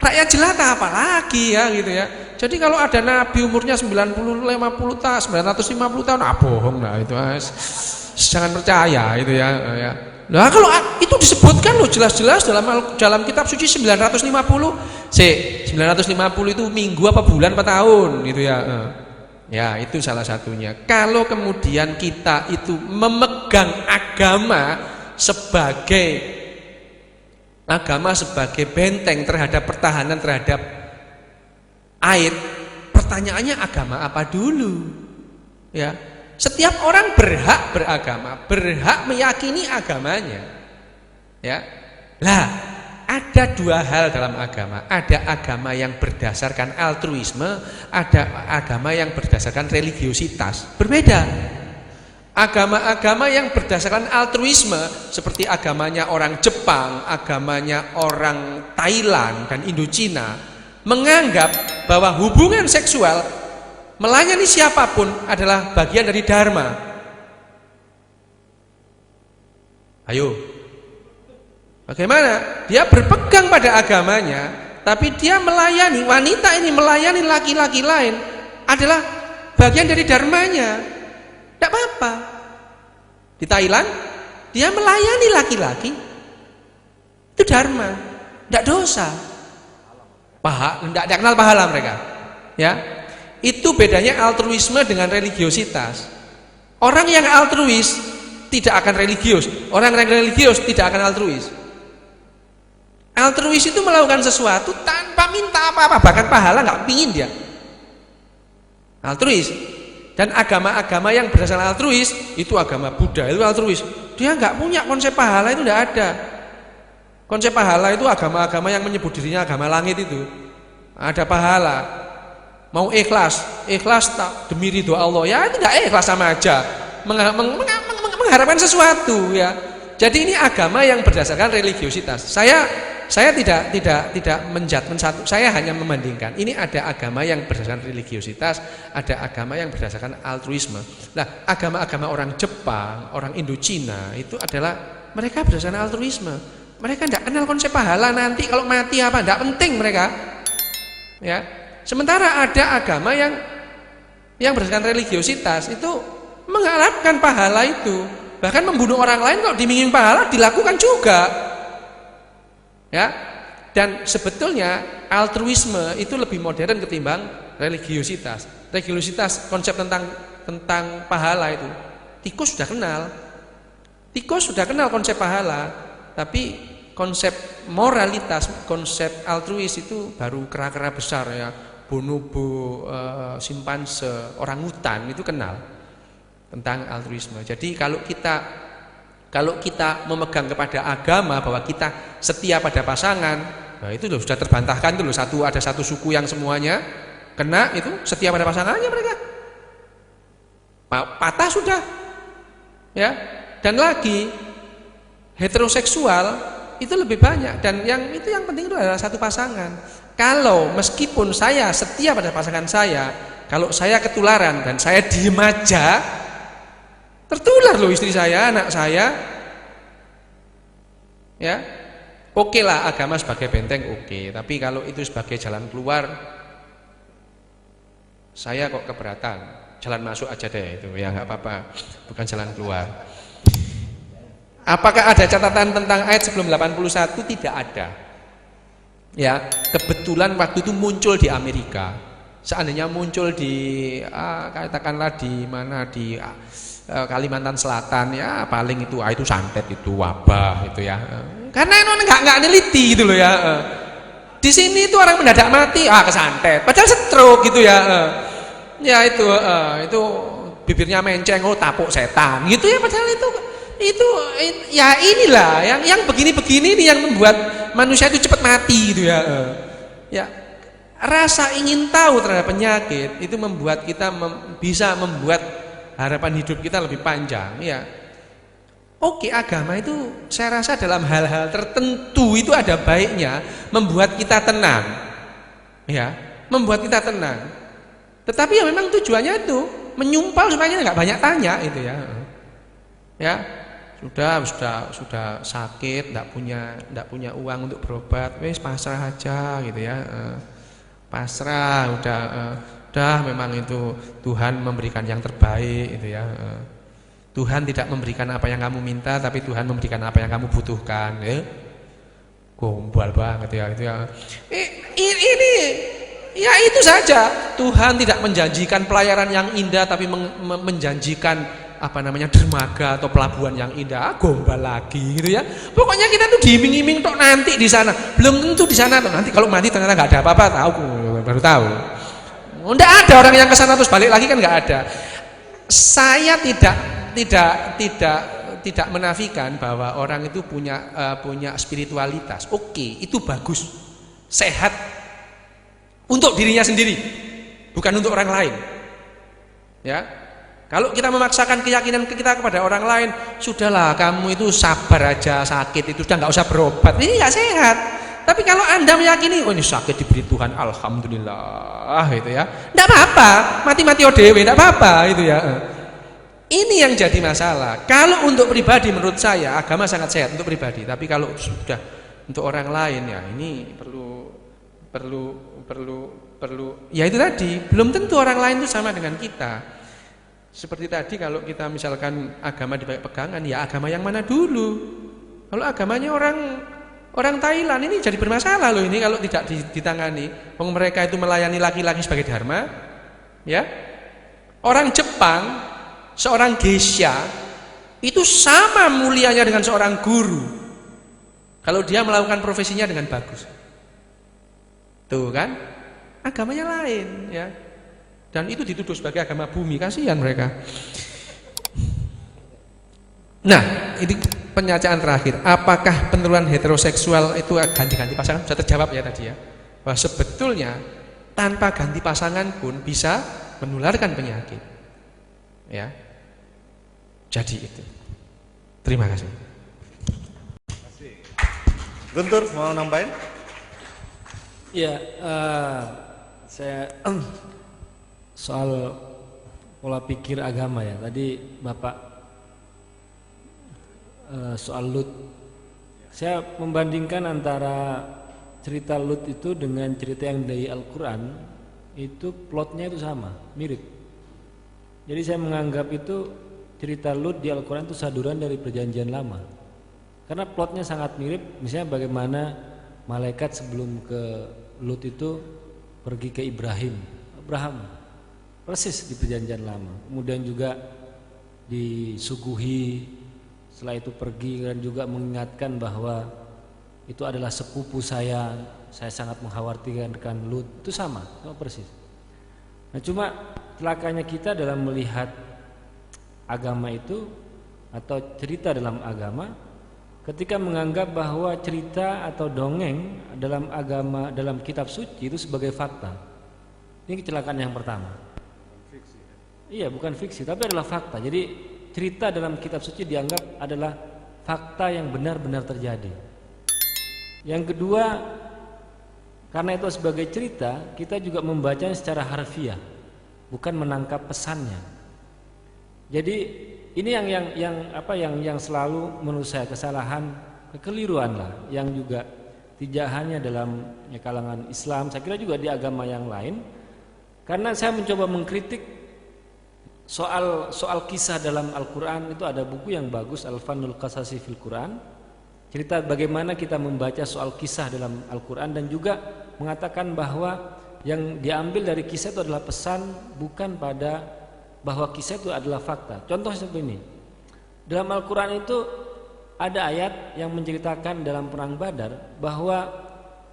Rakyat jelata apalagi ya gitu ya. Jadi kalau ada nabi umurnya 90, 50 tahun, 950 tahun, bohong lah itu. Jangan percaya itu ya. Nah kalau itu disebutkan loh jelas-jelas dalam kitab suci 950. 950 itu minggu apa bulan apa tahun gitu ya. Ya itu salah satunya. Kalau kemudian kita itu memegang agama sebagai benteng terhadap pertahanan terhadap air, pertanyaannya agama apa dulu? Ya, setiap orang berhak beragama, berhak meyakini agamanya. Ya, lah ada dua hal dalam agama. Ada agama yang berdasarkan altruisme, ada agama yang berdasarkan religiositas. Berbeda. Agama-agama yang berdasarkan altruisme seperti agamanya orang Jepang, agamanya orang Thailand dan Indochina menganggap bahwa hubungan seksual melayani siapapun adalah bagian dari dharma. Ayo, bagaimana? Dia berpegang pada agamanya, tapi dia melayani, wanita ini melayani laki-laki lain adalah bagian dari dharmanya. Tidak apa-apa. Di Thailand dia melayani laki-laki, itu dharma, tidak dosa. Tidak kenal pahala mereka. Ya, itu bedanya altruisme dengan religiositas. Orang yang altruis tidak akan religius, orang yang religius tidak akan altruis. Altruis itu melakukan sesuatu tanpa minta apa-apa, bahkan pahala nggak pingin dia. Altruis. Dan agama-agama yang berdasarkan altruis itu agama Buddha, itu altruis. Dia nggak punya konsep pahala, itu tidak ada. Konsep pahala itu agama-agama yang menyebut dirinya agama langit itu. Ada pahala. Mau ikhlas tak demi ridho Allah, ya itu tidak ikhlas sama aja. Mengharapkan sesuatu ya. Jadi ini agama yang berdasarkan religiositas. Saya tidak menjudgment satu, saya hanya membandingkan. Ini ada agama yang berdasarkan religiositas, ada agama yang berdasarkan altruisme. Nah, agama-agama orang Jepang, orang Indochina itu adalah mereka berdasarkan altruisme. Mereka tidak kenal konsep pahala nanti kalau mati apa, tidak penting mereka. Ya. Sementara ada agama yang berdasarkan religiositas itu mengharapkan pahala itu. Bahkan membunuh orang lain kalau dimingi pahala dilakukan juga. Ya, dan sebetulnya altruisme itu lebih modern ketimbang religiositas. Religiositas konsep tentang pahala itu tikus sudah kenal konsep pahala, tapi konsep moralitas, konsep altruis itu baru kera-kera besar ya, bonobo, simpanse, orangutan itu kenal tentang altruisme. Jadi kalau kita memegang kepada agama bahwa kita setia pada pasangan, nah itu sudah terbantahkan tuh ada satu suku yang semuanya kena itu setia pada pasangannya mereka. Patah sudah. Ya. Dan lagi heteroseksual itu lebih banyak dan yang penting itu adalah satu pasangan. Kalau meskipun saya setia pada pasangan saya, kalau saya ketularan dan saya diem aja, tertular loh istri saya, anak saya. Ya. Oke lah agama sebagai benteng oke, tapi kalau itu sebagai jalan keluar Saya kok keberatan, jalan masuk aja deh itu, ya nggak apa-apa, bukan jalan keluar. Apakah ada catatan tentang ayat sebelum 81? Tidak ada. Ya, kebetulan waktu itu muncul di Amerika. Seandainya muncul di katakanlah di mana di Kalimantan Selatan, ya paling itu itu santet, itu wabah itu ya. Karena nggak neliti gitu loh ya. Di sini itu orang mendadak mati, kesantet, padahal stroke gitu ya. Ya itu bibirnya menceng, tapuk setan gitu ya, padahal itu ya inilah yang begini-begini ini yang membuat manusia itu cepat mati gitu ya. Ya, rasa ingin tahu terhadap penyakit itu membuat kita bisa membuat harapan hidup kita lebih panjang ya. Oke, agama itu saya rasa dalam hal-hal tertentu itu ada baiknya membuat kita tenang. Ya, membuat kita tenang. Tetapi ya memang tujuannya itu menyumpal supaya nggak banyak tanya itu ya. Ya, sudah sakit, enggak punya uang untuk berobat, wis pasrah aja gitu ya. Pasrah, udah memang itu Tuhan memberikan yang terbaik gitu ya. Tuhan tidak memberikan apa yang kamu minta, tapi Tuhan memberikan apa yang kamu butuhkan. Gombal banget ya itu ya. Ini ya itu saja. Tuhan tidak menjanjikan pelayaran yang indah, tapi menjanjikan dermaga atau pelabuhan yang indah. Gombal lagi gitu ya. Pokoknya kita tuh diiming-iming tok nanti di sana. Belum tentu di sana tuh nanti kalau mati ternyata nggak ada apa-apa, baru tahu. Nggak ada orang yang kesana terus balik lagi kan nggak ada. Saya tidak menafikan bahwa orang itu punya spiritualitas. Oke, itu bagus, sehat untuk dirinya sendiri, bukan untuk orang lain. Ya, kalau kita memaksakan keyakinan kita kepada orang lain, sudahlah kamu itu sabar aja, sakit itu sudah nggak usah berobat, ini nggak sehat. Tapi kalau Anda meyakini, oh ini sakit diberi Tuhan, alhamdulillah, itu ya, nggak apa-apa, mati-mati odewe, nggak apa-apa, itu ya. Ini yang jadi masalah. Kalau untuk pribadi menurut saya agama sangat sehat untuk pribadi, tapi kalau sudah untuk orang lain ya ini perlu ya itu tadi, belum tentu orang lain itu sama dengan kita. Seperti tadi kalau kita misalkan agama dipakai pegangan, ya agama yang mana dulu? Kalau agamanya orang Thailand ini jadi bermasalah loh ini kalau tidak ditangani. Mereka itu melayani laki-laki sebagai dharma, ya. Orang Jepang seorang geisha itu sama mulianya dengan seorang guru kalau dia melakukan profesinya dengan bagus. Tuh kan, agamanya lain ya. Dan itu dituduh sebagai agama bumi, kasihan mereka. Nah, ini pernyataan terakhir. Apakah penurunan heteroseksual itu ganti-ganti pasangan? Sudah terjawab ya tadi ya. Bahwa sebetulnya tanpa ganti pasangan pun bisa menularkan penyakit. Ya. Jadi itu. Terima kasih. Guntur mau nambahin? Ya, saya soal pola pikir agama ya. Tadi Bapak soal Lut. Saya membandingkan antara cerita Lut itu dengan cerita yang dari Al-Quran. Itu plotnya itu sama, mirip. Jadi saya menganggap itu cerita Lut di Al-Quran itu saduran dari perjanjian lama. Karena plotnya sangat mirip. Misalnya bagaimana malaikat sebelum ke Lut itu pergi ke Abraham, persis di perjanjian lama. Kemudian juga disuguhi, setelah itu pergi dan juga mengingatkan bahwa itu adalah sepupu saya sangat mengkhawatirkan Lut. Itu sama persis. Nah cuma celakanya kita dalam melihat agama itu atau cerita dalam agama, ketika menganggap bahwa cerita atau dongeng dalam agama, dalam kitab suci itu sebagai fakta. Ini kecelakaan yang pertama. Iya, bukan fiksi, tapi adalah fakta. Jadi cerita dalam kitab suci dianggap adalah fakta yang benar-benar terjadi. Yang kedua, karena itu sebagai cerita, kita juga membacanya secara harfiah, bukan menangkap pesannya. Jadi ini yang selalu menurut saya kesalahan, kekeliruan lah, yang juga tidak hanya dalam kalangan Islam, saya kira juga di agama yang lain. Karena saya mencoba mengkritik soal kisah dalam Al-Quran. Itu ada buku yang bagus, Al-Fannul Qasasi fil Quran, cerita bagaimana kita membaca soal kisah dalam Al-Quran, dan juga mengatakan bahwa yang diambil dari kisah itu adalah pesan, bukan pada bahwa kisah itu adalah fakta. Contoh seperti ini, dalam Al-Quran itu ada ayat yang menceritakan dalam perang Badar bahwa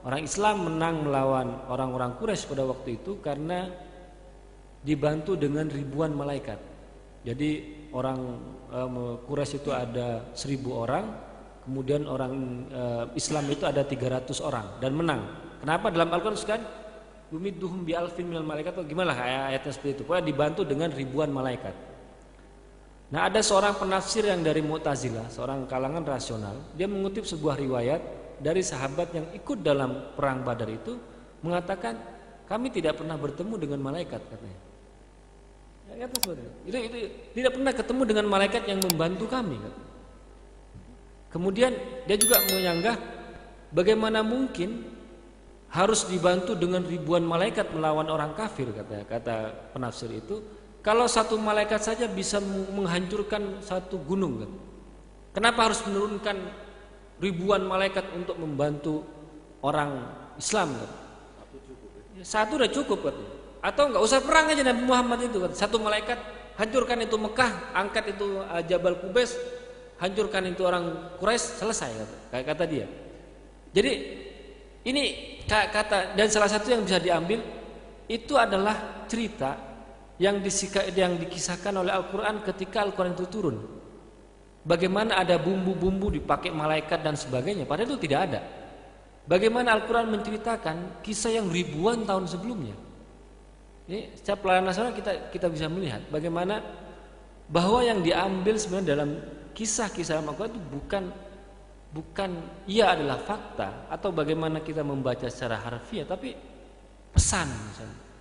orang Islam menang melawan orang-orang Quraisy pada waktu itu karena dibantu dengan ribuan malaikat. Jadi orang Quraisy itu ada 1000 orang, kemudian orang Islam itu ada 300 orang dan menang. Kenapa dalam Al-Quran kan Yumidduhum bi alfin minal malaikat, atau gimana ayatnya seperti itu. Pokoknya dibantu dengan ribuan malaikat. Nah, ada seorang penafsir yang dari Mu'tazilah, seorang kalangan rasional, dia mengutip sebuah riwayat dari sahabat yang ikut dalam perang Badar itu, mengatakan kami tidak pernah bertemu dengan malaikat, katanya. Ya, kata seperti itu tidak pernah ketemu dengan malaikat yang membantu kami, katanya. Kemudian dia juga menyanggah bagaimana mungkin harus dibantu dengan ribuan malaikat melawan orang kafir, kata penafsir itu. Kalau satu malaikat saja bisa menghancurkan satu gunung, kan? Kenapa harus menurunkan ribuan malaikat untuk membantu orang Islam, kan? Satu udah cukup, kan? Atau enggak usah perang aja Nabi Muhammad itu, kan? Satu malaikat hancurkan itu Mekah, angkat itu Jabal Qubais, hancurkan itu orang Quraisy, selesai, kata dia. Jadi ini kata, dan salah satu yang bisa diambil itu adalah cerita yang dikisahkan oleh Al-Quran ketika Al-Quran itu turun. Bagaimana ada bumbu-bumbu dipakai malaikat dan sebagainya, padahal itu tidak ada. Bagaimana Al-Quran menceritakan kisah yang ribuan tahun sebelumnya. Ini secara pelayanan nasional kita bisa melihat bagaimana bahwa yang diambil sebenarnya dalam kisah-kisah Al-Quran itu bukan ia adalah fakta atau bagaimana kita membaca secara harfiah, tapi pesan, misalnya.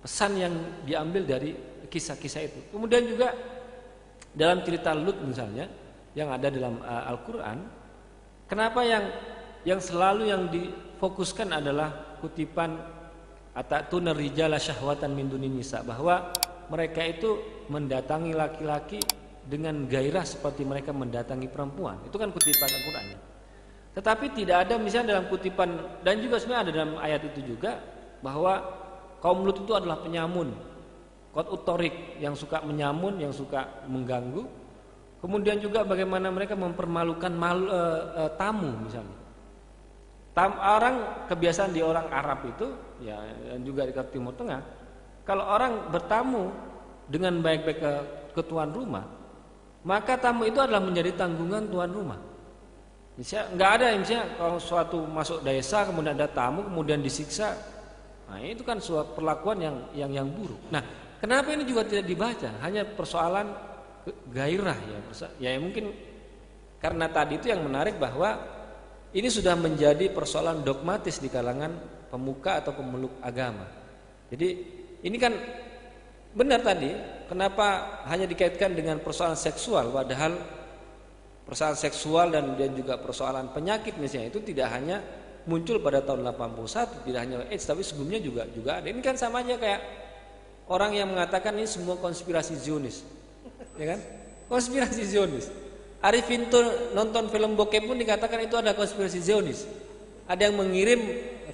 Pesan yang diambil dari kisah-kisah itu. Kemudian juga dalam cerita Lut misalnya yang ada dalam Al-Quran, kenapa yang selalu yang difokuskan adalah kutipan atatuna rijala syahwatan min dunin nisa, bahwa mereka itu mendatangi laki-laki dengan gairah seperti mereka mendatangi perempuan. Itu kan kutipan Al-Quran. Tetapi tidak ada misalnya dalam kutipan, dan juga sebenarnya ada dalam ayat itu juga, bahwa kaum Lut itu adalah penyamun, qad utorik, yang suka menyamun, yang suka mengganggu. Kemudian juga bagaimana mereka mempermalukan tamu misalnya. Orang kebiasaan di orang Arab itu, ya, dan juga di Timur Tengah, kalau orang bertamu dengan baik-baik ke tuan rumah, maka tamu itu adalah menjadi tanggungan tuan rumah. Misalnya nggak ada misalnya kalau suatu masuk desa kemudian ada tamu kemudian disiksa, nah itu kan suatu perlakuan yang buruk. Nah, kenapa ini juga tidak dibaca? Hanya persoalan gairah ya mungkin karena tadi itu yang menarik bahwa ini sudah menjadi persoalan dogmatis di kalangan pemuka atau pemeluk agama. Jadi ini kan benar tadi, kenapa hanya dikaitkan dengan persoalan seksual, padahal persoalan seksual dan juga persoalan penyakit misalnya itu tidak hanya muncul pada tahun 81, tidak hanya AIDS, tapi sebelumnya juga ada. Ini kan sama aja kayak orang yang mengatakan ini semua konspirasi Zionis, ya kan? Konspirasi Zionis. Arifin tuh nonton film bokep pun dikatakan itu ada konspirasi Zionis. Ada yang mengirim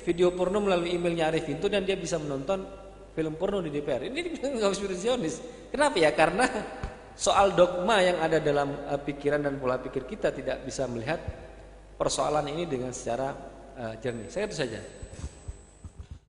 video porno melalui emailnya Arifin tuh dan dia bisa menonton film porno di DPR. Ini konspirasi Zionis. Kenapa ya? Karena soal dogma yang ada dalam pikiran dan pola pikir kita tidak bisa melihat persoalan ini dengan secara jernih. Saya itu saja.